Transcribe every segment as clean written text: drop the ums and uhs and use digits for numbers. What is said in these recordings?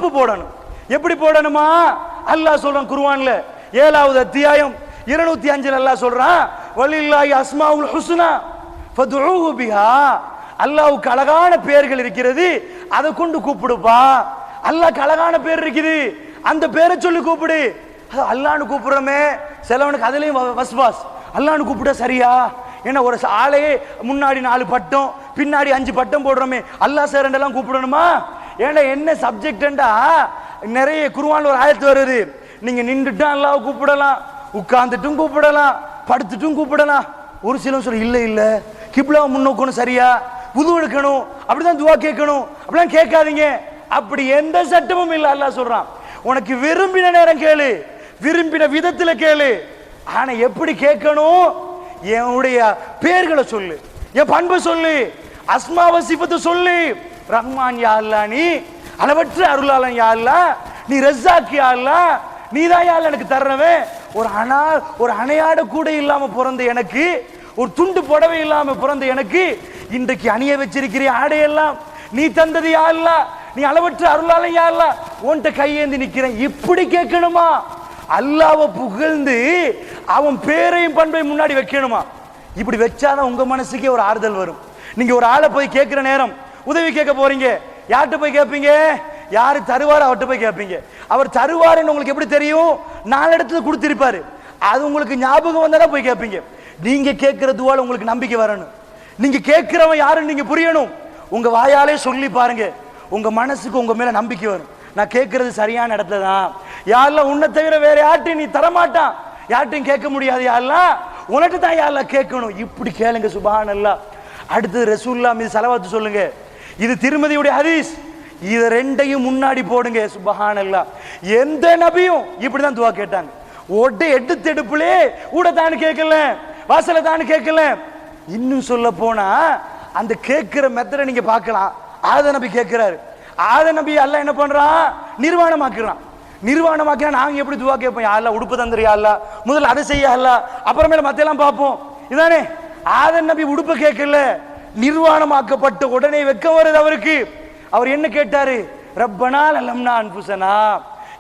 Step போடணும். எப்படி போடணுமா? அல்லாஹ் சொல்றான் குர்ஆன்ல 7வது அத்தியாயம் 205 அல்லாஹ் சொல்றான் வலில்லாஹி அஸ்மாஉல் ஹுஸ்னா ஃபதுஊஹு பிஹா. அல்லாஹ்வுக்கு அழகான பெயர்கள் இருக்கிறது, அதை கொண்டு கூப்பிடுப்பா. அல்லாஹ்க்கு அழகான பேர் இருக்குது, அந்த பேரை சொல்லி கூப்பிடு. அல்லாஹ்னு கூப்பிடுறோமே, சிலவனுக்கு அதுலயும் வஸ்வாஸ். அல்லாஹ்னு கூப்பிட்டா சரியா? ஏன்னா ஒரு ஆளையே முன்னாடி 4 பட்டம் பின்னாடி 5 பட்டம் போடுறோமே, அல்லாஹ் சேரண்டெல்லாம் கூப்பிடணுமா? ஏன்னா என்ன சப்ஜெக்டா நிறைய குர்ஆன்ல ஒரு ஆயத்து வருது, நீங்க நின்றுட்டும் அல்லாஹ் கூப்பிடலாம், உட்கார்ந்துட்டும் கூப்பிடலாம், படுத்துட்டும் கூப்பிடலாம். ஒரு சிலர் சொல்ல இல்ல இல்ல கிப்லாவை முன்னோக்கணும், சரியா புது எடுக்கணும், அப்படிதான் துவா கேட்கணும், அப்படிலாம் கேட்காதீங்க. அப்படி எந்த சட்டமும் இல்ல. அல்லாஹ் சொல்றான் உனக்கு விரும்பின நேரம் கேளு, விரும்பின விதத்துல கேளு. ஆனா எப்படி கேட்கணும்? என்னுடைய பேர்களை சொல்லு, என் பண்பை சொல்லு, அஸ்மாவ சிஃபத்தை சொல்லு. ரஹ்மான் யா அல்லாஹ், நீ அளவற்ற அருளாளன் யா அல்லாஹ், நீ ரஸாக் யா அல்லாஹ், நீதான் யா அல்லாஹ் எனக்கு தர்றவன். ஒரு அணையாட கூட இல்லாம பிறந்த எனக்கு, ஒரு துண்டு புடவை இல்லாம பிறந்த எனக்கு இன்றைக்கு அணிய வச்சிருக்கிற ஆடையெல்லாம் நீ தந்தது யா அல்லாஹ், நீ அளவற்ற அருளாளன் யா அல்லாஹ், உன்கிட்ட கையேந்தி நிக்கிறேன். இப்படி கேட்கணுமா? அல்லாஹ்வை புகழ்ந்து அவன் பேரையும் பண்பையும் முன்னாடி வைக்கணுமா? இப்படி வச்சாதான் உங்க மனசுக்கே ஒரு ஆறுதல் வரும். நீங்க ஒரு ஆளை போய் கேட்கிற நேரம், உதவி கேட்க போறீங்க, யார்கிட்ட போய் கேட்பீங்க? யாரு தருவார் அவர்கிட்ட போய் கேட்பீங்க. அவர் தருவாருன்னு உங்களுக்கு எப்படி தெரியும்? 4 இடத்துல கொடுத்திருப்பாரு, அது உங்களுக்கு ஞாபகம் வந்தாதான் போய் கேட்பீங்க. நீங்க கேட்கிற துவால உங்களுக்கு நம்பிக்கை வரணும். நீங்க கேட்கிறவன் யாருன்னு நீங்க புரியணும். உங்க வாயாலே சொல்லி பாருங்க, உங்க மனசுக்கு உங்க மேல நம்பிக்கை வரும். நான் கேட்கறது சரியான இடத்துல தான் யா அல்லாஹ், உன்னை தவிர வேற யார்ட்டையும் நீ தரமாட்டான், யார்ட்டையும் கேட்க முடியாது யா அல்லாஹ், உனக்கு தான் யா அல்லாஹ் கேட்கணும். இப்படி கேளுங்க. சுப்ஹானல்லாஹ். அடுத்தது ரசூலுல்லாஹ் மீது ஸலவாத் சொல்லுங்க. இது திருமதியுடைய ஹதீஸ். இத ரெண்டையும் முன்னாடி போடுங்க. சுப்ஹானல்லாஹ். எந்த நபியும் இப்படிதான் துவா கேட்டாங்க. எடுத்து எடுப்புலே கூட தான் கேட்கல, வாசல தான் கேட்கல. இன்னும் சொல்ல போனா அந்த கேட்கிற மெத்தட நீங்க பார்க்கலாம். ஆத நபி கேட்கிறாரு, ஆத நபி அல்லாஹ் என்ன பண்றான்? நிர்வாணமாக்குறான். நிர்வாணமாக்கினா நாங்க எப்படி துவா கேட்போம்? யா அல்லாஹ் உடுப்பு தந்துரு யா அல்லாஹ், முதல்ல அதை செய்ய அல்லாஹ், அப்புறமேல மத்தெல்லாம் பார்ப்போம். இதானே? ஆத நபி உடுப்பு கேட்கல, நிர்வாணமாக்கப்பட்ட உடனே வெக்க வருது அவருக்கு. அவர் என்ன கேட்டாரு? ரப்பனா லம்னா அன்புசனா,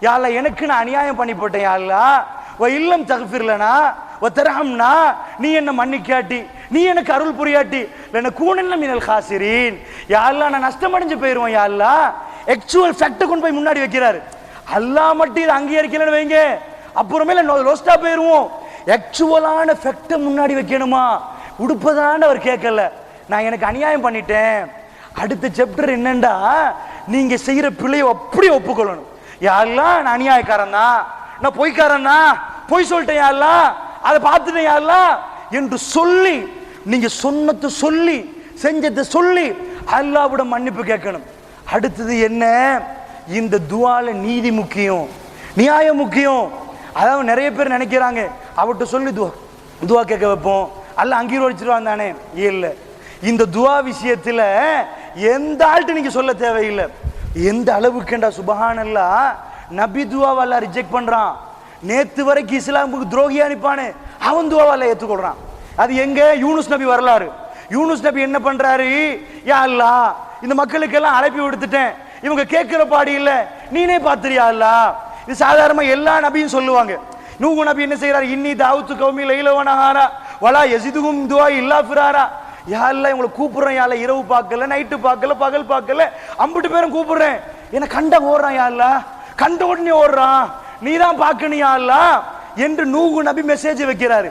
யா அல்லாஹ் எனக்கு நான் அநியாயம் பண்ணி போட்டேன் யா அல்லாஹ், வ இல்லம் தக்ஃபிர்லனா வ தர்ஹம்னா, நீ என்ன மன்னிக்காட்டி, நீ எனக்கு அருள் புரியாட்டி, லனகூனன்ன மினல் காசிரீன், யா அல்லாஹ் நான் நஷ்டம் அடைஞ்சு போயிருவேன் யா அல்லாஹ். ஆக்சுவல் ஃபேக்ட் கொண்டு போய் முன்னாடி வைக்கிறாரு. அல்லாஹ் மட்டும் இதை அங்கீகரிக்கலன்னு வைங்க, அப்புறமேல லோஸ்டா போயிருவோம். ஆக்சுவலான ஃபேக்ட முன்னாடி வைக்கணுமா? உடுப்பதான அவர் கேட்கல, நான் எனக்கு அநியாயம் பண்ணிட்டேன். அடுத்த சாப்டர் என்னண்டா, நீங்க செய்யற பிழையை அப்படியே ஒப்புக்கொள்ளணும். யா அல்லாஹ் நான் அநியாயக்காரன் தான், நான் பொய்க்காரன் தான், பொய் சொல்லிட்டேன் யா அல்லாஹ், அதை பார்த்துட்டேன் யா அல்லாஹ் என்று சொல்லி, நீங்க சொன்னதை சொல்லி செஞ்சதை சொல்லி அல்லாஹ்விட மன்னிப்பு கேட்கணும். அடுத்தது என்ன? இந்த துவால நீதி முக்கியம், நியாயம் முக்கியம். அதாவது நிறைய பேர் நினைக்கிறாங்க அவர்கிட்ட சொல்லி துவா கேட்க வைப்போம், அல்லாஹ் அங்கீகரிச்சிருவான் தானே. இல்ல, இந்த துவா விஷயத்துல எந்த ஆள்கிட்ட நீங்க சொல்ல தேவையில்லை. எந்த அளவுக்குண்டா சுப்ஹானல்லாஹ், நபி துவாவெல்லாம் ரிஜெக்ட் பண்றான். நேத்து வரைக்கும் இஸ்லாமுக்கு துரோகி அனுப்பானே அவன் துவாவெல்லாம் ஏற்றுக்கொள்றான். அது எங்க? யூனுஸ் நபி வரலாறு. யூனுஸ் நபி என்ன பண்றாரு? யா அல்லாஹ் இந்த மக்களுக்கு எல்லாம் அழைப்பி விடுத்துட்டேன், இவங்க கேட்கிற பாடி இல்ல, நீனே பாத்துறியா அல்லாஹ். இது சாதாரணமா எல்லா நபியும் சொல்லுவாங்க. நூஹ் நபி என்ன செய்யறாரு? இன்னி தாவுத்து கௌமி லைல வ நஹாரா வலா யஸிதுஹும் துஆ இல்லா ஃபிராரா. யா அல்லாஹ் இவங்களை கூப்பிடுறேன் யா அல்லாஹ், இரவு பார்க்கல, நைட்டு பார்க்கல, பகல் பார்க்கல, அம்பிட்டு பேரும் கூப்பிடுறேன், என்ன கண்ட ஓடுறான் யா அல்லாஹ், கண்ட உடனே ஓடுறான், நீ தான் பார்க்கணும் யா அல்லாஹ் என்று நூஹ் நபி மெசேஜ் வைக்கிறாரு.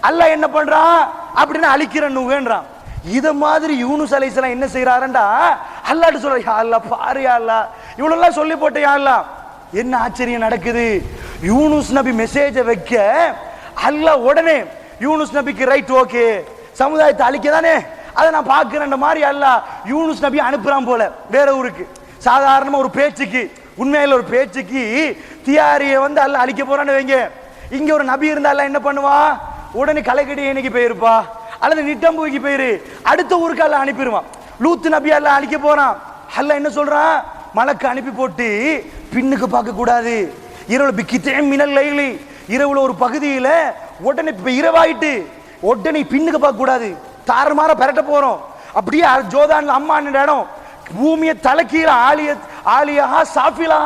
அல்லாஹ் என்ன பண்றான்? அப்படின்னு அழிக்கிற நூஹ்ன்றான். இத மாதிரி யூனுஸ் அலைஹிஸ்ஸலாம் என்ன செய்யறாருண்டா, அல்லாஹ்ட்ட சொல்ற, யா அல்லாஹ் பாரு யா அல்லாஹ், இவ்வளவு சொல்லி போட்ட யா அல்லாஹ். என்ன ஆச்சரியம் நடக்குது? யூனுஸ் நபி மெசேஜ வைக்க அல்லாஹ் உடனே யூனுஸ் நபிக்கு ரைட், ஓகே, சமுதாயத்தை அழிக்க தானே, அதை நான் பார்க்கிறேன் மாதிரி அல்லாஹ் யூனுஸ் நபி அனுப்புறான் போல வேற ஊருக்கு. சாதாரணமா ஒரு பேச்சுக்கு, உண்மையில ஒரு பேச்சுக்கு தியாரிய வந்து அல்லாஹ் அழிக்க போறான்னு வைங்க. இங்க ஒரு நபி இருந்தா அல்லாஹ் என்ன பண்ணுவா? உடனே கலைக்கடி இன்னைக்கு போயிருப்பா, அல்லது நிட்டம்பூக்கு போயிரு, அடுத்த ஊருக்கு அல்லாஹ் அனுப்பிடுவான். லூத் நபி அல்லாஹ் அழிக்க போறான். அல்லாஹ் என்ன சொல்றான்? மலக்கு அனுப்பி போட்டு பின்னுக்கு பார்க்க கூடாது, இரவுல பிக்கித்தே மினல் லைலி, இரவுல ஒரு பகுதியில உடனே இரவாயிட்டு உடனே பின்னுக்கு பார்க்க கூடாது, தாறுமாற பெரட்ட போறோம். அப்படியே ஜோதான்ல அம்மா இடம் பூமியை தலைக்கீழ ஆலியா சாஃபிலா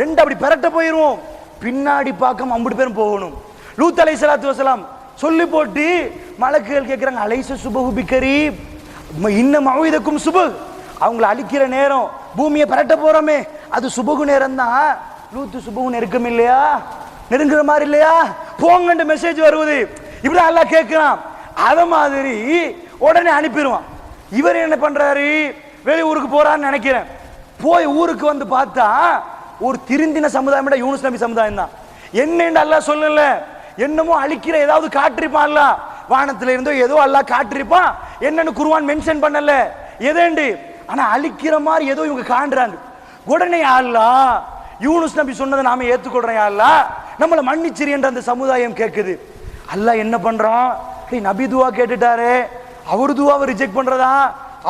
ரெண்டு அப்படி பெரட்ட போயிருவோம். பின்னாடி பார்க்காம அம்புட்டு பேரும் போகணும். லூத் அலைஹிஸ்ஸலாத்து வஸலாம் சொல்லி போட்டு மலக்குகள் கேட்கிறாங்க, அலைஸ சுபஹு பிகரீப், இன்னும் மௌஇதக்கும் சுபஹ், அவங்கள அழிக்கிற நேரம், பூமியை பெரட்ட போறோமே அது சுபகு நேரம் தான். லூத்து சுபகு நெருக்கம் இல்லையா, நெருங்குற மாதிரி இல்லையா, போங்கன்ற மெசேஜ் வருவது. இப்படி அல்லாஹ் கேட்கிறான். அத மாதிரி உடனே அனுப்பிடுவான். இவர் என்ன பண்றாரு, வெளி ஊருக்கு போறான்னு நினைக்கிறேன். போய் ஊருக்கு வந்து பார்த்தா ஒரு திருந்தின சமுதாயம் யூனுஸ் நபி சமுதாயம் தான். என்னன்னு அல்லாஹ் சொல்லல, என்னமோ அழிக்கிற ஏதாவது காட்டிருப்பான் அல்லாஹ், வானத்துல இருந்தோ ஏதோ அல்லாஹ் காட்டிருப்பான். என்னன்னு குர்ஆன் மென்ஷன் பண்ணல எதேண்டு, ஆனா அழிக்கிற மாதிரி ஏதோ இவங்க காண்றாங்க. உடனே அல்லாஹ் யூனுஸ் நபி சொன்னதை நாம ஏத்துக்கொள்றோம், அல்லாஹ் நம்மள மன்னிச்சிரு என்ற அந்த சமுதாயம் கேட்குது. அல்லாஹ் என்ன பண்றான், நபி துவா கேட்டுட்டாரு, அவரு துவாவை ரிஜெக்ட் பண்றதா,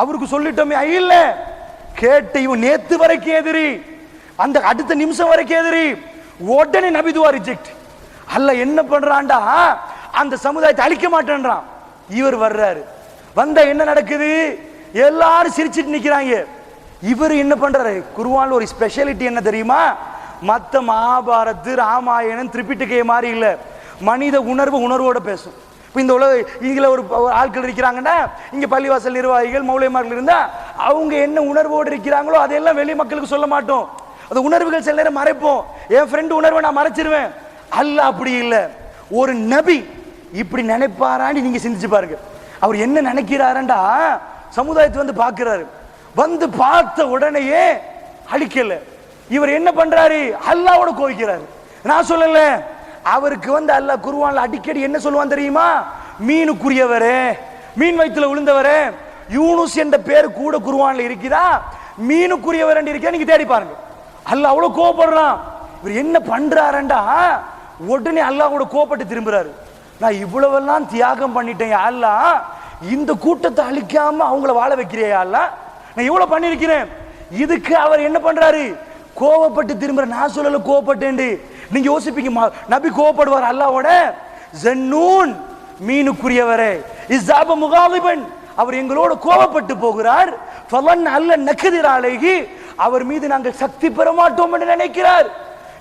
அவருக்கு சொல்லிட்டோமே இல்ல, கேட்டு இவன் நேத்து வரைக்கும் எதிரி, அந்த அடுத்த நிமிஷம் வரைக்கும் எதிரி, உடனே நபி துவா ரிஜெக்ட். அல்லாஹ் என்ன பண்றான்டா, அந்த சமுதாயத்தை அழிக்க மாட்டேன்றான். இவர் வர்றாரு, வந்த என்ன நடக்குது, எல்லாரும் சிரிச்சிட்டு நிக்கிறாங்க. இவர் என்ன பண்றாரு, குர்ஆன்ல ஒரு ஸ்பெஷாலிட்டி என்ன தெரியுமா, மத்த மகாபாரத் ராமாயணம் திரிபிடிகை மாதிரி இல்ல, மனித உணர்வோட பேசும். இப்போ இந்த உலக இதுல ஒரு ஆட்கள் இருக்கிறாங்கன்னா, இங்க பள்ளிவாசல் நிர்வாகிகள் மௌலைமார்கள் இருந்தா அவங்க என்ன உணர்வோடு இருக்கிறாங்களோ அதெல்லாம் வெளி மக்களுக்கு சொல்ல மாட்டோம். அந்த உணர்வுகள் சில நேரம் மறைப்போம். என் ஃப்ரெண்ட் உணர்வை நான் மறைச்சிருவேன். அல்லாஹ் அப்படி இல்லை. ஒரு நபி இப்படி நினைப்பாரான்னு நீங்க சிந்திச்சு பாருங்க. அவர் என்ன நினைக்கிறாருண்டா, சமுதாயத்தை வந்து பார்க்கிறாரு, வந்து பார்த்த உடனேயே அழிக்கல. இவர் என்ன பண்றாரு, அல்லாஹ்வோட கோவிக்கிறாரு. நான் சொல்லல, அவருக்கு வந்து அல்லாஹ் குர்ஆன்ல அடிக்கடி என்ன சொல்லுவான் தெரியுமா, மீனுக்குரியவரே, மீன் வயிற்றுல விழுந்தவரே, யூனுஸ் என்ற பேர் கூட குர்ஆன்ல இருக்குதா, மீனுக்குரியவர் என்று இருக்கா, நீங்க தேடி பாருங்க. அல்லாஹ் அவ்வளவு கோபப்படுறான். இவர் என்ன பண்றாருண்டா, உடனே அல்லாஹ்வோட கோபப்பட்டு திரும்புறாரு. நான் இவ்வளவெல்லாம் தியாகம் பண்ணிட்டேன் அல்லாஹ், இந்த கூட்டத்தை அழிக்காம அவங்கள வாழ வைக்கிறேன் அல்லாஹ், நான் இவ்வளவு பண்ணிருக்கிறேன். இதுக்கு அவர் என்ன பண்றாரு, கோவப்பட்டு திரும்புற. நான் சொல்லல கோவப்பட்டேன், நீங்க யோசிப்பீங்க நபி கோவப்படுவார் அல்லாஹ்வோட. ஜன்னூன் மீனுக்குரியவரே, இஸாப முகாலிபன், அவர் எங்களோட கோவப்பட்டு போகிறார். ஃபலன் அல்ல நக்திர் அலைஹி, அவர் மீது நாங்கள் சக்தி பெற மாட்டோம் என்று நினைக்கிறார்.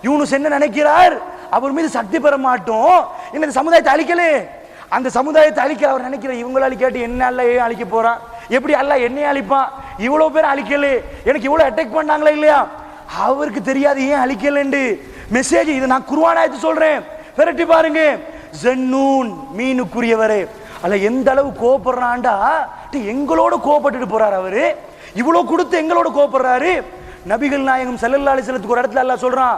யூனுஸ் என்ன நினைக்கிறார், அவர் மீது சக்தி பெற மாட்டோம், இந்த சமுதாயத்தை அழிக்கலே, அந்த சமுதாயத்தை அழிக்க அவர் நினைக்கிறார். இவங்களால கேட்டு என்ன அல்லாஹ் ஏன் அழிக்க போறான், எப்படி அல்லாஹ் என்னைய அழிப்பான், இவ்வளவு பேர் அழிக்கலே, எனக்கு இவ்வளவு அட்டாக் பண்ணாங்களா இல்லையா, அவருக்கு தெரியாது ஏன் அழிக்கலன்னு மெசேஜ். இது நான் குர்ஆன் ஆயத்து சொல்றேன், விரட்டி பாருங்க. ஜன்னூன் மீனுக்குரியவரே, அல்ல எந்த அளவு கோபப்படுறான்டா, எங்களோட கோபப்பட்டுட்டு போறாரு அவரு, இவ்வளவு கொடுத்து எங்களோட கோபப்படுறாரு. நபிகள் நாயகம் ஸல்லல்லாஹு அலைஹி வஸல்லத்துக்கு ஒரு இடத்துல அல்லாஹ் சொல்றான்,